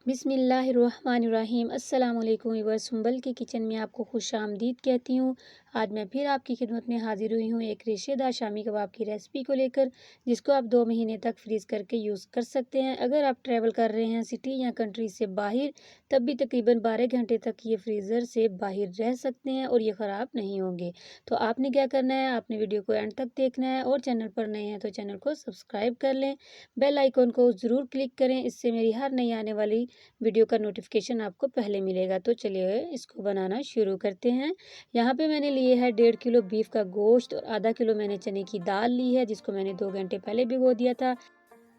बिस्मिल्लाहिर्रहमानिर्रहीम। अस्सलाम वालेकुम व्यूअर्स, सुंबल की किचन में आपको खुशामदीद कहती हूँ। आज मैं फिर आपकी खिदमत में हाजिर हुई हूँ एक रेशेदार शामी कबाब की रेसिपी को लेकर, जिसको आप 2 महीने तक फ्रीज़ करके यूज़ कर सकते हैं। अगर आप ट्रैवल कर रहे हैं सिटी या कंट्री से बाहर, तब भी तकरीबन 12 घंटे तक ये फ्रीज़र से बाहर रह सकते हैं और ये ख़राब नहीं होंगे। तो आपने क्या करना है, आपने वीडियो को एंड तक देखना है और चैनल पर नए हैं तो चैनल को सब्सक्राइब कर लें, बेल आइकन को ज़रूर क्लिक करें, इससे मेरी हर नई आने वाली वीडियो का नोटिफिकेशन आपको पहले मिलेगा। तो चलिए इसको बनाना शुरू करते हैं। यहाँ पे मैंने लिए है 1.5 किलो बीफ का गोश्त और आधा किलो मैंने चने की दाल ली है, जिसको मैंने 2 घंटे पहले भिगो दिया था।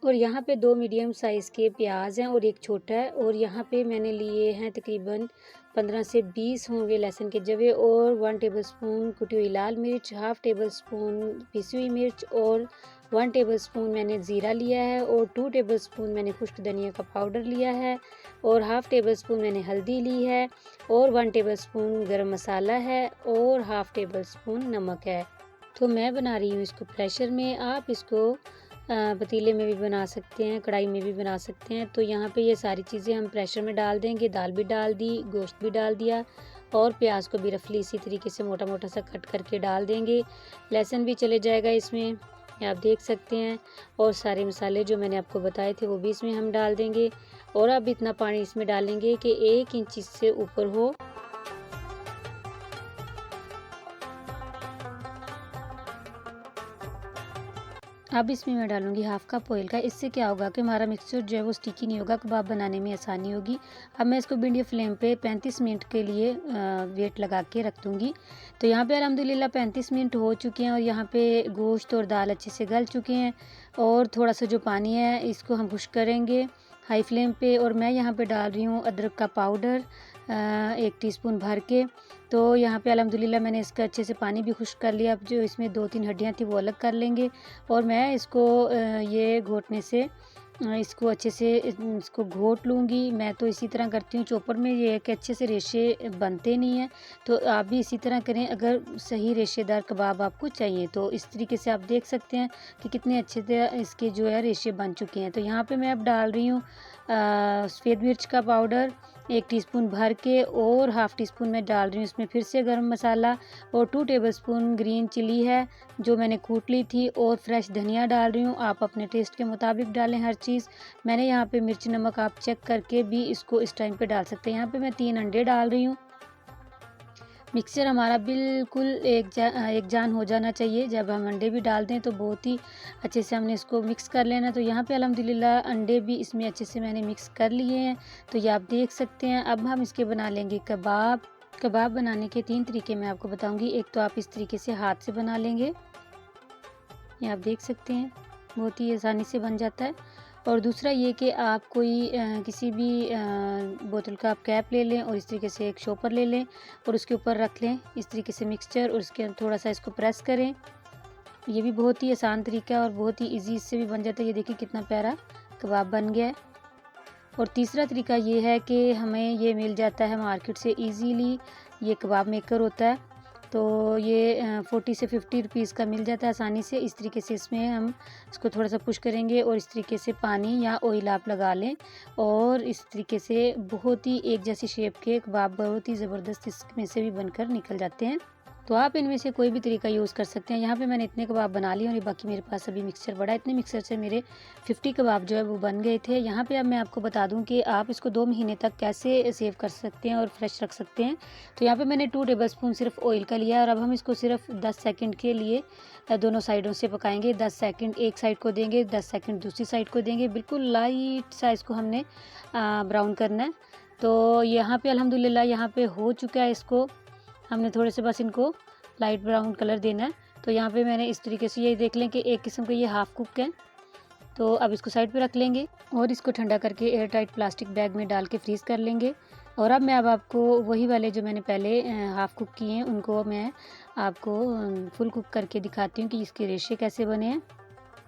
और यहाँ पे 2 मीडियम साइज़ के प्याज हैं और एक छोटा है। और यहाँ पे मैंने लिए हैं तकरीबन 15 से 20 होंगे लहसुन के जवे और 1 टेबलस्पून कुटी हुई लाल मिर्च, हाफ़ टेबल स्पून पिसी हुई मिर्च और 1 टेबल स्पून मैंने ज़ीरा लिया है और 2 टेबल स्पून मैंने खुश्क धनिया का पाउडर लिया है और हाफ़ टेबल स्पून मैंने हल्दी ली है और 1 टेबल स्पून गरम मसाला है और हाफ़ टेबल स्पून नमक है। तो मैं बना रही हूँ इसको प्रेशर में, आप इसको पतीले में भी बना सकते हैं, कढ़ाई में भी बना सकते हैं। तो यहाँ पे ये सारी चीज़ें हम प्रेशर में डाल देंगे। दाल भी डाल दी, गोश्त भी डाल दिया और प्याज को भी रफली इसी तरीके से मोटा मोटा सा कट करके डाल देंगे। लहसुन भी चले जाएगा इसमें, ये आप देख सकते हैं। और सारे मसाले जो मैंने आपको बताए थे वो भी इसमें हम डाल देंगे। और अब इतना पानी इसमें डालेंगे कि 1 इंच इससे ऊपर हो। अब इसमें मैं डालूँगी हाफ़ कप ऑयल का। इससे क्या होगा कि हमारा मिक्सचर जो है वो स्टिकी नहीं होगा, कबाब बनाने में आसानी होगी। अब मैं इसको मीडियम फ्लेम पे 35 मिनट के लिए वेट लगा के रख दूँगी। तो यहाँ पे अल्हम्दुलिल्लाह 35 मिनट हो चुके हैं और यहाँ पे गोश्त और दाल अच्छे से गल चुके हैं। और थोड़ा सा जो पानी है इसको हम खुश्क करेंगे हाई फ्लेम पे। और मैं यहाँ पे डाल रही हूँ अदरक का पाउडर 1 टीस्पून भर के। तो यहाँ पे अल्हम्दुलिल्लाह मैंने इसका अच्छे से पानी भी खुश्क कर लिया। अब जो इसमें 2-3 हड्डियाँ थी वो अलग कर लेंगे। और मैं इसको ये घोटने से इसको अच्छे से इसको घोट लूँगी। मैं तो इसी तरह करती हूँ चॉपर में, ये है कि अच्छे से रेशे बनते नहीं हैं। तो आप भी इसी तरह करें अगर सही रेशेदार कबाब आपको चाहिए। तो इस तरीके से आप देख सकते हैं कि कितने अच्छे से इसके जो है रेशे बन चुके हैं। तो यहाँ पे मैं अब डाल रही हूँ सफ़ेद मिर्च का पाउडर 1 टीस्पून भर के और हाफ़ टी स्पून मैं डाल रही हूँ इसमें फिर से गरम मसाला और 2 टेबलस्पून ग्रीन चिली है जो मैंने कूट ली थी और फ्रेश धनिया डाल रही हूँ। आप अपने टेस्ट के मुताबिक डालें हर चीज़। मैंने यहाँ पे मिर्च नमक आप चेक करके भी इसको इस टाइम पे डाल सकते हैं। यहाँ पे मैं 3 अंडे डाल रही हूँ। मिक्सचर हमारा बिल्कुल एक जान हो जाना चाहिए। जब हम अंडे भी डाल दें तो बहुत ही अच्छे से हमने इसको मिक्स कर लेना। तो यहाँ पे अल्हम्दुलिल्लाह अंडे भी इसमें अच्छे से मैंने मिक्स कर लिए हैं। तो ये आप देख सकते हैं। अब हम इसके बना लेंगे कबाब। कबाब बनाने के 3 तरीके मैं आपको बताऊंगी। एक तो आप इस तरीके से हाथ से बना लेंगे, ये आप देख सकते हैं, बहुत ही आसानी से बन जाता है। और दूसरा ये कि आप कोई किसी भी बोतल का आप कैप ले लें और इस तरीके से एक शॉपर ले लें और उसके ऊपर रख लें इस तरीके से मिक्सचर और उसके थोड़ा सा इसको प्रेस करें। ये भी बहुत ही आसान तरीका है और बहुत ही इजी इससे भी बन जाता है। ये देखिए कितना प्यारा कबाब बन गया है। और तीसरा तरीका ये है कि हमें ये मिल जाता है मार्केट से इजीली, ये कबाब मेकर होता है। तो ये 40 से 50 रुपीज़ का मिल जाता है आसानी से। इस तरीके से इसमें हम इसको थोड़ा सा पुश करेंगे और इस तरीके से पानी या ऑयल आप लगा लें और इस तरीके से बहुत ही एक जैसी शेप के कबाब बहुत ही ज़बरदस्त इसमें से भी बनकर निकल जाते हैं। तो आप इनमें से कोई भी तरीका यूज़ कर सकते हैं। यहाँ पे मैंने इतने कबाब बना लिए और ये बाकी मेरे पास अभी मिक्सचर पड़ा है। इतने मिक्सचर से मेरे 50 कबाब जो है वो बन गए थे। यहाँ पे अब मैं आपको बता दूँ कि आप इसको 2 महीने तक कैसे सेव कर सकते हैं और फ्रेश रख सकते हैं। तो यहाँ पे मैंने 2 टेबलस्पून सिर्फ ऑयल का लिया है और अब हम इसको सिर्फ 10 सेकंड के लिए दोनों साइडों से पकाएंगे। 10 सेकंड एक साइड को देंगे, 10 सेकंड दूसरी साइड को देंगे। बिल्कुल लाइट सा इसको हमने ब्राउन करना है। तो यहाँ पे अल्हम्दुलिल्लाह यहाँ पे हो चुका है। इसको हमने थोड़े से बस इनको लाइट ब्राउन कलर देना है। तो यहाँ पे मैंने इस तरीके से ये देख लें कि एक किस्म का ये हाफ़ कुक है। तो अब इसको साइड पे रख लेंगे और इसको ठंडा करके एयर टाइट प्लास्टिक बैग में डाल के फ्रीज़ कर लेंगे। और अब मैं आपको वही वाले जो मैंने पहले हाफ़ कुक किए हैं उनको मैं आपको फुल कुक करके दिखाती हूँ कि इसके रेशे कैसे बने हैं,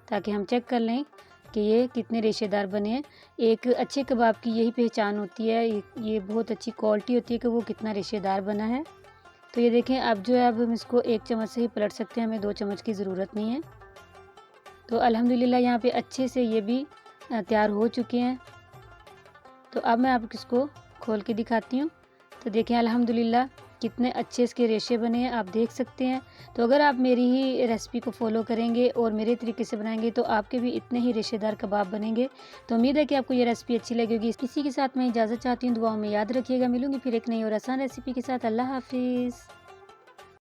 ताकि हम चेक कर लें कि ये कितने रेशेदार बने हैं। एक अच्छे कबाब की यही पहचान होती है, ये बहुत अच्छी क्वालिटी होती है कि वो कितना रेशेदार बना है। तो ये देखें अब जो है अब हम इसको 1 चम्मच से ही पलट सकते हैं, हमें 2 चम्मच की ज़रूरत नहीं है। तो अल्हम्दुलिल्लाह यहाँ पे अच्छे से ये भी तैयार हो चुके हैं। तो अब मैं आपको इसको खोल के दिखाती हूँ। तो देखें अल्हम्दुलिल्लाह कितने अच्छे इसके रेशे बने हैं, आप देख सकते हैं। तो अगर आप मेरी ही रेसिपी को फॉलो करेंगे और मेरे तरीके से बनाएंगे तो आपके भी इतने ही रेशेदार कबाब बनेंगे। तो उम्मीद है कि आपको ये रेसिपी अच्छी लगेगी। इसी के साथ मैं इजाज़त चाहती हूँ, दुआओं में याद रखिएगा। मिलूंगी फिर एक नई और आसान रेसिपी के साथ। अल्लाह हाफिज़।